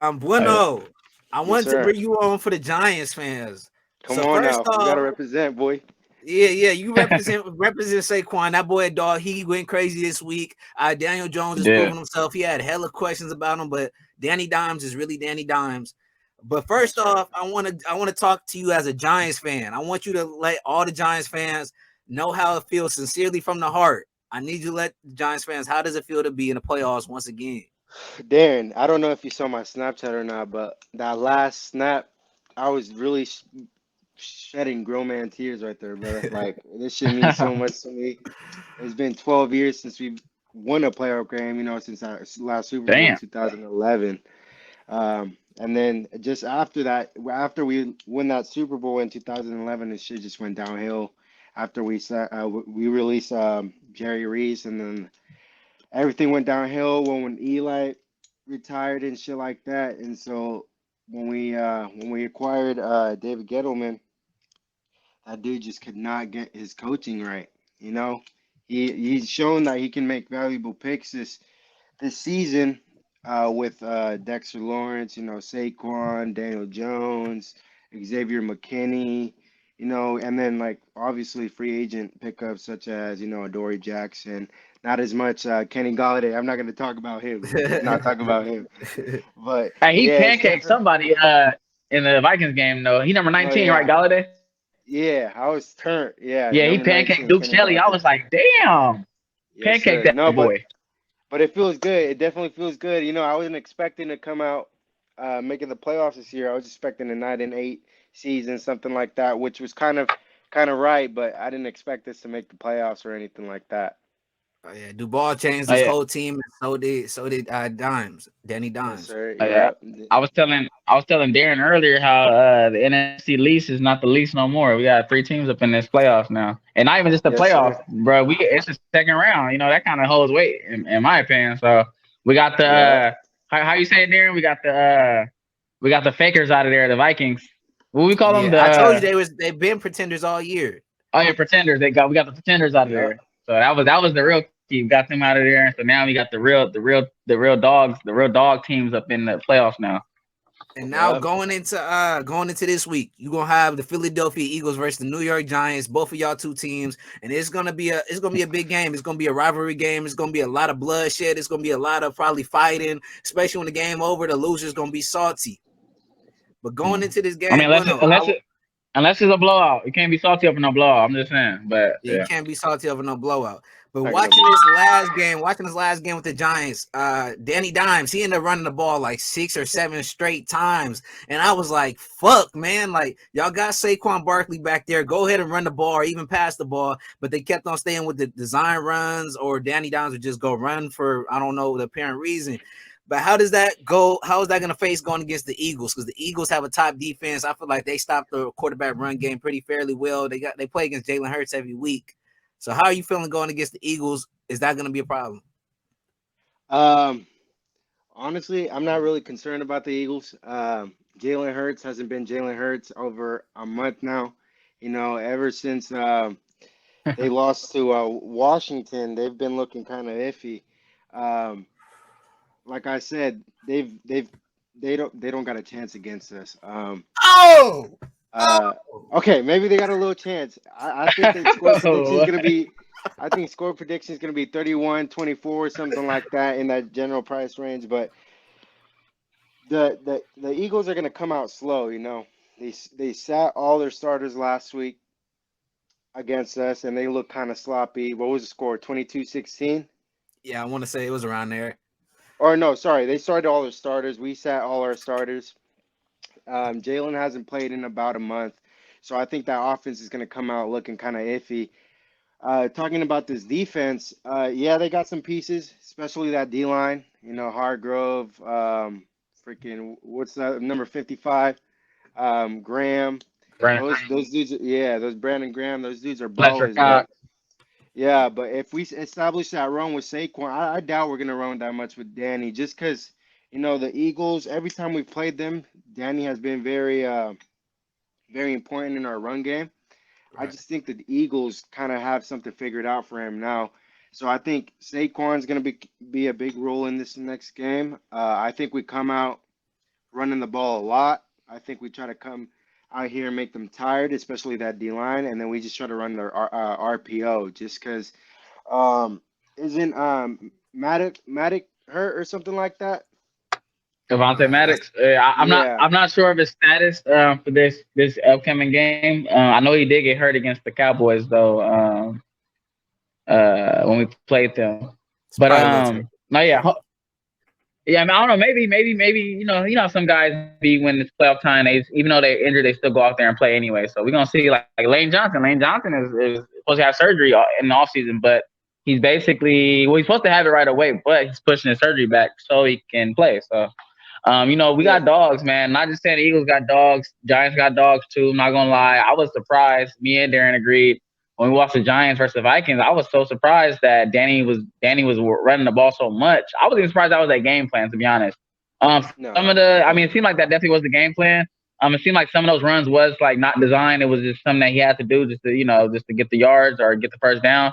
Uh, Bueno. I Yes, wanted to sir. bring you on for the Giants fans. Come So on first now. We gotta off, represent, boy. yeah, you represent Saquon. That boy dog, he went crazy this week. Daniel Jones he is did. proving himself. He had hella questions about him, but Danny Dimes is really Danny Dimes. But first That's right. off, I want to talk to you as a Giants fan. I want you to let all the Giants fans know how it feels sincerely from the heart. I need you to let the Giants fans, how does it feel to be in the playoffs once again? Darren, I don't know if you saw my Snapchat or not, but that last snap, I was really shedding grown man tears right there, brother. Like this shit means so much to me. It's been 12 years since we won a playoff game, since our last Super Bowl in Damn. 2011. And then just after that, after we win that Super Bowl in 2011, the shit just went downhill. After we released Jerry Reese, and then everything went downhill when Eli retired and shit like that. And so when we acquired David Gettleman, that dude just could not get his coaching right. You know, he's shown that he can make valuable picks this season with Dexter Lawrence, Saquon, Daniel Jones, Xavier McKinney, and then like obviously free agent pickups such as Adoree Jackson. Not as much Kenny Golladay. I'm not going to talk about him. Let's not talk about him. But Hey, he yeah, it's pancaked different. somebody in the Vikings game though. He number Oh 19, right, yeah, Galladay? yeah. I was turned. Yeah, Yeah, he number pancaked 19, Duke Kenny Shelley. I Golladay. was like, damn, Yes, pancaked sir. that No, but boy. But it feels good. It definitely feels good. I wasn't expecting to come out making the playoffs this year. I was expecting a 9-8 season, something like that, which was kind of right. But I didn't expect us to make the playoffs or anything like that. Oh, yeah, Duval changed Oh his yeah, whole team, and so did Dimes, Danny Yes, Dimes. sir. oh yeah. Yep. I was telling Darren earlier how the NFC lease is not the lease no more. We got three teams up in this playoffs now, and not even just the Yes, playoffs, sir. bro. It's the second round. That kind of holds weight in my opinion. So we got the Yep. how you say it, Darren? We got the fakers out of there, the Vikings. What we call them? Yeah, I told you they've been pretenders all year. Oh yeah, pretenders. We got the pretenders out of Yep. there. So that was the real key. We got them out of there. So now we got the real dogs, the real dog teams up in the playoffs now. And now Yep. going into this week, you're gonna have the Philadelphia Eagles versus the New York Giants, both of y'all two teams, and it's gonna be a big game. It's gonna be a rivalry game. It's gonna be a lot of bloodshed. It's gonna be a lot of probably fighting, especially when the game over. The loser's gonna be salty. But going into this I mean, game, bueno, unless it's a blowout, it can't be salty up in no blowout. I'm just saying, but you yeah. can't be salty over no blowout. But Not gonna be. watching this last game with the Giants, Danny Dimes, he ended up running the ball like 6 or 7 straight times. And I was like, fuck, man. Like, y'all got Saquon Barkley back there. Go ahead and run the ball or even pass the ball. But they kept on staying with the design runs, or Danny Dimes would just go run for, I don't know, the apparent reason. But how does that go? How is that going to face going against the Eagles? Because the Eagles have a top defense. I feel like they stopped the quarterback run game pretty fairly well. They play against Jalen Hurts every week. So how are you feeling going against the Eagles? Is that going to be a problem? Um, Honestly, I'm not really concerned about the Eagles. Jalen Hurts hasn't been Jalen Hurts over a month now. Ever since they lost to Washington, they've been looking kind of iffy. Um, like I said, they don't got a chance against us. Oh, Uh, okay, maybe they got a little chance. I think the score prediction is gonna be, I think score prediction is gonna be 31-24, something like that in that general price range. But the Eagles are gonna come out slow. They sat all their starters last week against us, and they look kind of sloppy. What was the score? 22-16. yeah, I want to say it was around there. Or no, sorry, they started all their starters. We sat all our starters. Jalen hasn't played in about a month, so I think that offense is going to come out looking kind of iffy. Talking about this defense, yeah, they got some pieces, especially that D line. Hargrove, freaking what's that number 55? Graham. Brandon Those dudes, yeah, those Brandon Graham, those dudes are Fletcher ballers. But Cox. yeah, but if we establish that run with Saquon, I doubt we're gonna run that much with Danny, just because the Eagles. Every time we've played them, Danny has been very important in our run game. I Right. just think that the Eagles kind of have something figured out for him now. So I think Saquon's going to be a big role in this next game. I think we come out. running the ball a lot. I think we try to come out here and make them tired, especially that D line, and then we just try to run their RPO just because isn't Matic hurt or something like that? Devontae Maddox. Yeah. I'm not sure of his status for this upcoming game. I know he did get hurt against the Cowboys though. When we played them, It's but probably a little too- no, yeah. I mean, I don't know. Maybe you know, some guys be when it's playoff time. They even though they're injured, they still go out there and play anyway. So we're gonna see like Lane Johnson. Lane Johnson is supposed to have surgery in the offseason, but he's basically he's supposed to have it right away, but he's pushing his surgery back so he can play. So. You know, we got dogs, man. Not just saying the Eagles got dogs, Giants got dogs too. I'm not gonna lie. I was surprised. Me and Darren agreed when we watched the Giants versus the Vikings. I was so surprised that Danny was running the ball so much. I was even surprised that was that game plan, to be honest. No. It seemed like that definitely was the game plan. It seemed like some of those runs was like not designed. It was just something that he had to do just to get the yards or get the first down.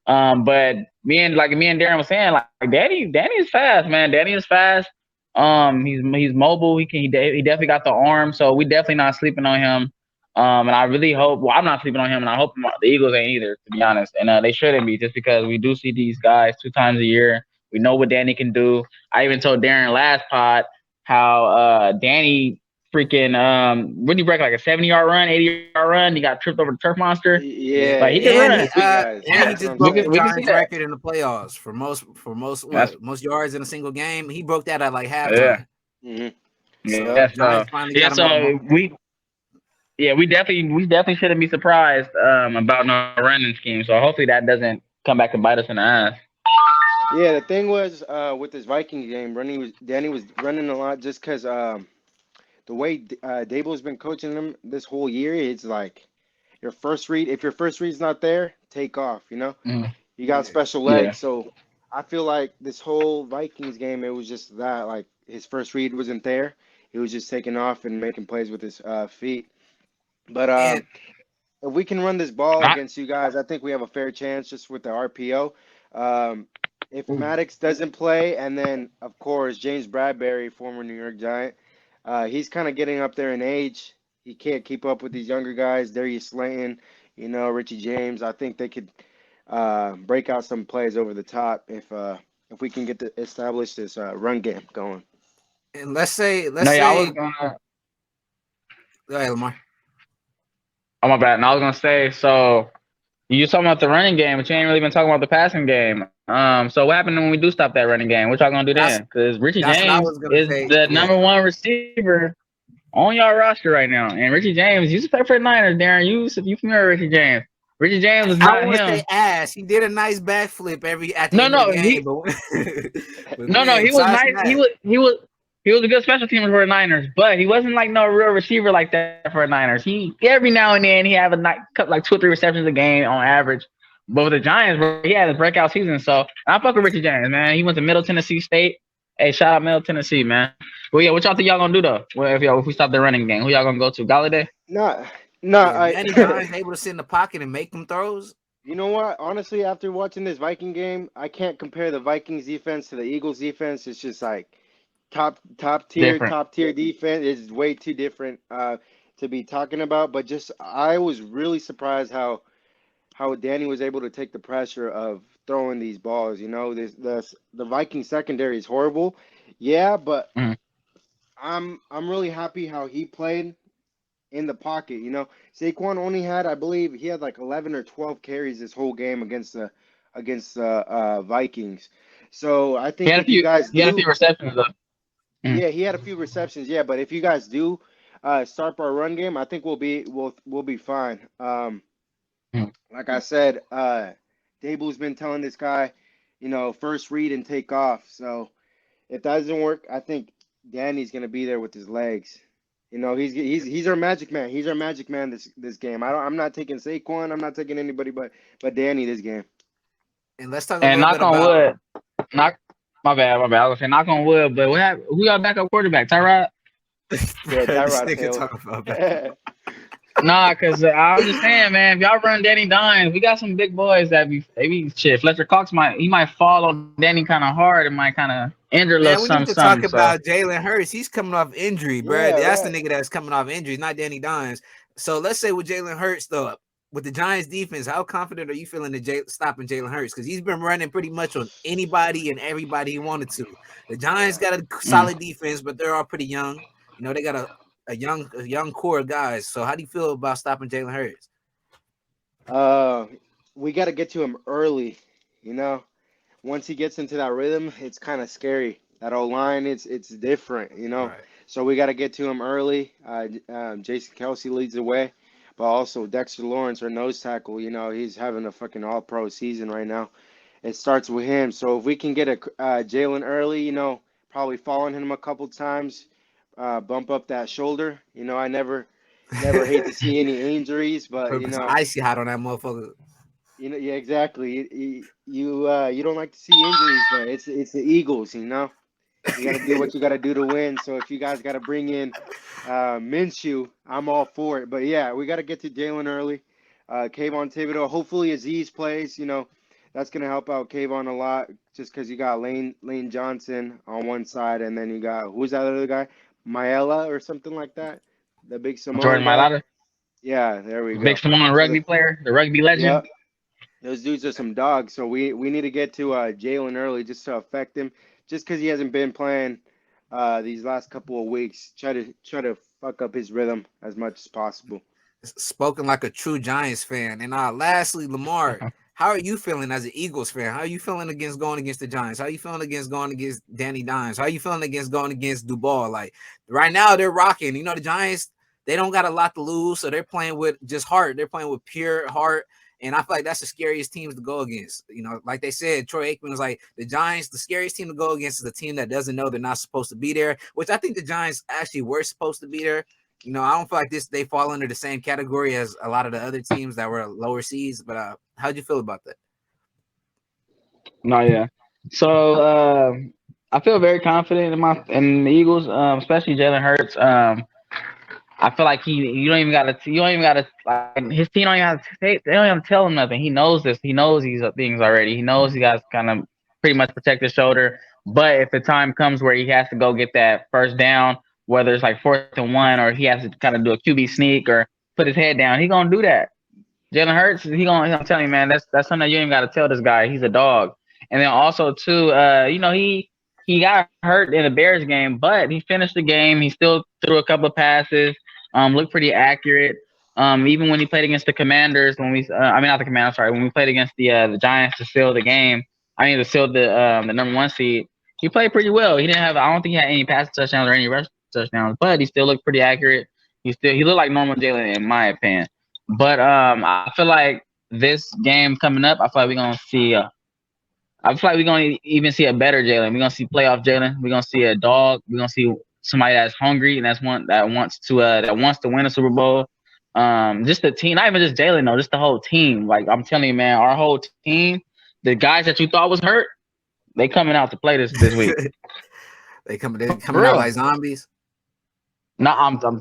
But me and Darren was saying, like Danny is fast, man. Danny is fast. He's mobile. He definitely got the arm. So we definitely not sleeping on him. And I really hope. Well, I'm not sleeping on him, and I hope the Eagles ain't either, to be honest. And they shouldn't be, just because we do see these guys 2 times a year. We know what Danny can do. I even told Darren last pod how Danny freaking really break like a 70-yard run, 80-yard run. He got tripped over the turf monster. Yeah, Like, he can run. And he just broke the We can see Giants that. record in the playoffs for most yards in a single game. He broke that at like halftime. Yeah. Mhm. Giants finally got him on. We definitely shouldn't be surprised about no running scheme. So hopefully that doesn't come back and bite us in the ass. Yeah, the thing was with this Vikings game, Danny was running a lot just because the way Dable's been coaching them this whole year, it's like if your first read's not there, take off. You know, you got special legs. Yeah. So I feel like this whole Vikings game, it was just that, like, his first read wasn't there. He was just taking off and making plays with his feet. But if we can run this ball against you guys, I think we have a fair chance just with the RPO. If Maddox doesn't play, and then of course James Bradberry, former New York Giant, he's kind of getting up there in age. He can't keep up with these younger guys. Darius Slayton, Richie James. I think they could break out some plays over the top if we can get to establish this run game going. And let's say. I was gonna. Go ahead, Lamar. Oh, my bad. And I was gonna say, so you talking about the running game, but you ain't really been talking about the passing game. So what happened when we do stop that running game? What y'all gonna do then? Because Richie James is the number 1 receiver on y'all roster right now, and Richie James used to play for the Niners. Darren, you familiar with Richie James? Richie James is not him. Say ass. He did a nice backflip at the No, end no, of the game. He was nice. He was a good special teamer for the Niners, but he wasn't like no real receiver like that for the Niners. He every now and then he have like 2 or 3 receptions a game on average. But with the Giants, he had his breakout season. So I fuck with Richie James, man. He went to Middle Tennessee State. Hey, shout out Middle Tennessee, man. Well, yeah, what y'all think y'all gonna do though? Well, if we stop the running game, who y'all gonna go to? Galladay? No. Danny Dimes able to sit in the pocket and make them throws. You know what? Honestly, after watching this Viking game, I can't compare the Vikings defense to the Eagles defense. It's just like top tier defense. Is way too different to be talking about. But just I was really surprised how Danny was able to take the pressure of throwing these balls. The Viking secondary is horrible. Yeah, but I'm really happy how he played in the pocket. Saquon only had, I believe, he had like 11 or 12 carries this whole game against the Vikings. So I think if you guys he had a few receptions though. Yeah, he had a few receptions. Yeah, but if you guys do start our run game, I think we'll be fine. Like I said, Dable's been telling this guy, first read and take off. So if that doesn't work, I think Danny's gonna be there with his legs. He's our magic man. He's our magic man this game. I'm not taking Saquon. I'm not taking anybody but Danny this game. And let's talk. And knock on wood. My bad. I was gonna say knock on wood. But what happened? Who y'all backup quarterback? Tyrod. Yeah, Tyrod. Nah, cause I'm just saying, man. If y'all run Danny Dimes, we got some big boys that be shit. Fletcher Cox might fall on Danny kind of hard and might kind of injure a little Man, we something need to something. talk So about Jalen Hurts. He's coming off injury, bro. Yeah, That's the right. nigga that's coming off injury, not Danny Dimes. So let's say with Jalen Hurts, though, with the Giants defense, how confident are you feeling in stopping Jalen Hurts? Because he's been running pretty much on anybody and everybody he wanted to. The Giants got a mm. solid defense, but they're all pretty young. You know, they got a young core of guys. So how do you feel about stopping Jalen Hurts? Uh, we got to get to him early. You know, once he gets into that rhythm, it's kind of scary. That old line, it's different. You know, Right. so we got to get to him early. Jason Kelsey leads the way, but also Dexter Lawrence, our nose tackle. You know, he's having a fucking all-pro season right now. It starts with him. So if we can get a Jalen early, you know, probably fall on him a couple times, bump up that shoulder. You know, I never hate to see any injuries, but you Put some know. icy hot on that motherfucker. You know, yeah, exactly. You don't like to see injuries, but it's the Eagles. You know, you got to do what you got to do to win. So if you guys got to bring in Minshew, I'm all for it. But yeah, we got to get to Jalen early. Kayvon Thibodeau. Hopefully Aziz plays. You know, that's gonna help out Kayvon a lot. Just because you got Lane Johnson on one side, and then you got who's that other guy, Maela or something like that, the big Samoan Jordan guy. Mailata, Yeah, there we big go. Samoan So rugby player, the rugby legend. yeah. Those dudes are some dogs, so we need to get to Jalen early just to affect him. Just because he hasn't been playing these last couple of weeks, try to fuck up his rhythm as much as possible. Spoken like a true Giants fan. And lastly, Lamar, how are you feeling as an Eagles fan? How are you feeling against going against the Giants? How are you feeling against going against Danny Dimes? How are you feeling against going against Duval? Like right now, they're rocking. You know, the Giants, they don't got a lot to lose, so they're playing with just heart. They're playing with pure heart. And I feel like that's the scariest teams to go against. You know, like they said, Troy Aikman was like, the Giants, the scariest team to go against is a team that doesn't know they're not supposed to be there, which I think the Giants actually were supposed to be there. You know, I don't feel like they fall under the same category as a lot of the other teams that were lower seeds. But how'd you feel about that? No, yeah. So I feel very confident in the Eagles, especially Jalen Hurts. I feel like you don't even gotta like his team don't even have to they don't even have to tell him nothing. He knows this. He knows these things already. He knows he got to kind of pretty much protect his shoulder. But if the time comes where he has to go get that first down, whether it's like 4th and 1 or he has to kind of do a QB sneak or put his head down, he gonna do that. Jalen Hurts, I'm telling you, man, that's something that you ain't got to tell this guy. He's a dog. And then also too, you know, he got hurt in the Bears game, but he finished the game. He still threw a couple of passes. Looked pretty accurate. Even when he played against the Commanders, I mean not the Commanders, sorry, when we played against the Giants to seal the game, I mean to seal the number 1 seed, he played pretty well. I don't think he had any pass touchdowns or any rush touchdowns, but he still looked pretty accurate. He looked like normal Jalen in my opinion. But I feel like this game coming up, I feel like we're gonna see. I feel like we're gonna even see a better Jalen. We're gonna see playoff Jalen. We're gonna see a dog. We're gonna see somebody that's hungry and that's one that wants to win a Super Bowl. Just the team, not even just Jalen though, just the whole team. Like I'm telling you, man, our whole team, the guys that you thought was hurt, they coming out to play this week. They coming For out real. like zombies. No,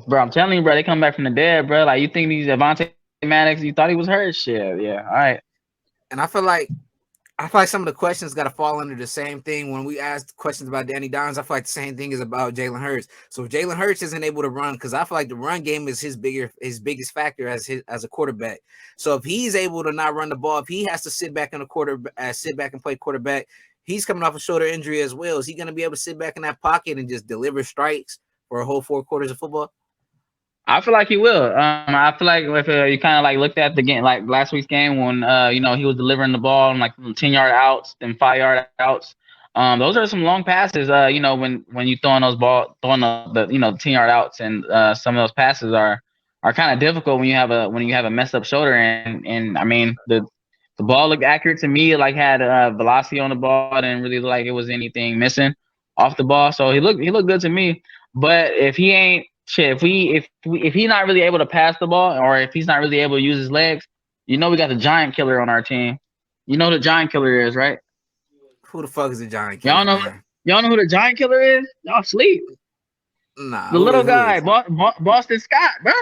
bro, I'm telling you, bro, they come back from the dead, bro. Like you think these Avante Maddox, you thought he was hurt? Shit, yeah, all right. And I feel like some of the questions got to fall under the same thing. When we ask questions about Danny Dimes, I feel like the same thing is about Jalen Hurts. So if Jalen Hurts isn't able to run, because I feel like the run game is his biggest factor as a quarterback. So if he's able to not run the ball, if he has to sit back and play quarterback, he's coming off a shoulder injury as well. Is he going to be able to sit back in that pocket and just deliver strikes for a whole 4 quarters of football? I feel like he will. I feel like if you kind of like looked at the game, like last week's game when you know he was delivering the ball and like 10-yard outs, then 5-yard outs. Those are some long passes. You know when you throwing the 10-yard outs, and some of those passes are kind of difficult when you have a messed up shoulder. And I mean the ball looked accurate to me. It like had velocity on the ball. I didn't really look like it was anything missing off the ball. So he looked good to me. But if he ain't shit, if he's not really able to pass the ball, or if he's not really able to use his legs, you know we got the giant killer on our team. You know who the giant killer is, right? Who the fuck is the giant Y'all killer, know man? y'all know who the giant killer is? Y'all sleep. Nah, The little who guy, is? Boston Scott, bro.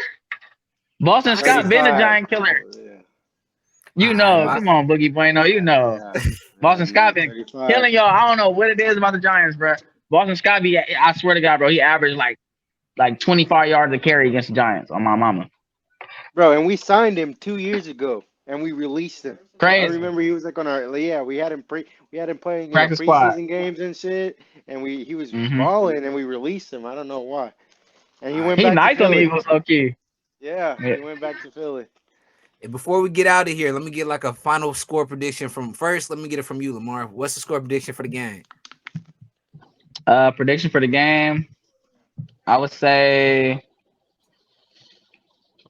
Boston I Scott been a 35. giant killer. Yeah. You I, know, I come on, Boogie Bueno. You know, Yeah. Boston Scott Man, been 35. killing y'all. I don't know what it is about the Giants, bro. Boston Scott be. I swear to God, bro. He averaged like 25 yards a carry against the Giants on my mama. Bro, and we signed him 2 years ago, and we released him. I Crazy. remember he was like on our yeah. We had him playing Practice squad. preseason games and shit, and he was Hmm. balling, and we released him. I don't know why, and he went He back to nice on the Philly. Eagles, low key. Yeah, Yeah. he went back to Philly. And before we get out of here, let me get like a final score prediction from first. Let me get it from you, Lamar. What's the score prediction for the game? Prediction for the game. I would say.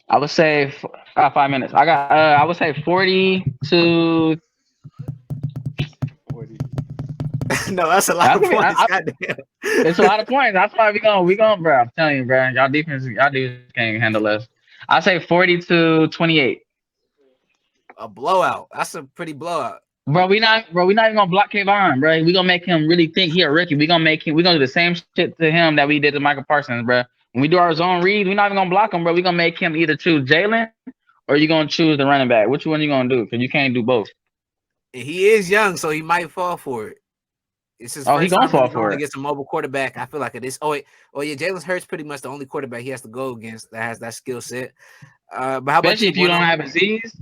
I would say 5 minutes. I got. I would say 40 to. 40. No, that's a lot That's of gonna be. points. Goddamn. It's a lot of points. That's why we going, bro. I'm telling you, bro. Y'all defense can't handle us. I say 40 to 28. A blowout. That's a pretty blowout. Bro, we not even gonna block Kayvon, bro. We gonna make him really think he a rookie. We gonna do the same shit to him that we did to Michael Parsons, bro. When we do our zone read, we not even gonna block him, bro. We gonna make him either choose Jalen or you gonna choose the running back. Which one you gonna do? Because you can't do both. And he is young, so he might fall for it. It's his Oh, he first gonna time really fall for going it. against a mobile quarterback. I feel like it is. Oh yeah, Jalen Hurts pretty much the only quarterback he has to go against that has that skill set. But how about Especially you, if you don't Bueno? have Aziz.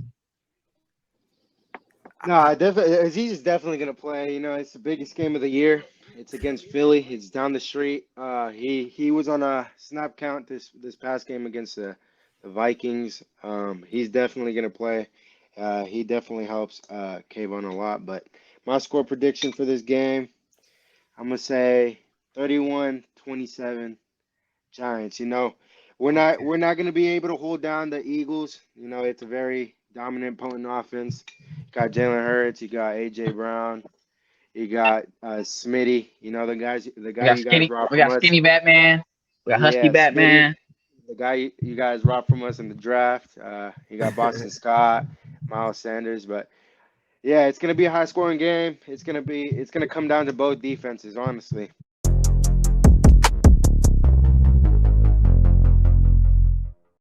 No, Aziz is definitely gonna play. You know, it's the biggest game of the year. It's against Philly. It's down the street. He was on a snap count this past game against the Vikings. He's definitely gonna play. He definitely helps Kayvon a lot. But my score prediction for this game, I'm gonna say 31-27 Giants. You know, we're not gonna be able to hold down the Eagles. You know, it's a very dominant, potent offense. You got Jalen Hurts. You got AJ Brown. You got Smitty. You know the We guy got you guys skinny. robbed We from got us. skinny Batman. We got husky Yeah, Smitty. Batman. The guy you guys robbed from us in the draft. You got Boston Scott, Miles Sanders. But yeah, it's gonna be a high scoring game. It's gonna come down to both defenses, honestly.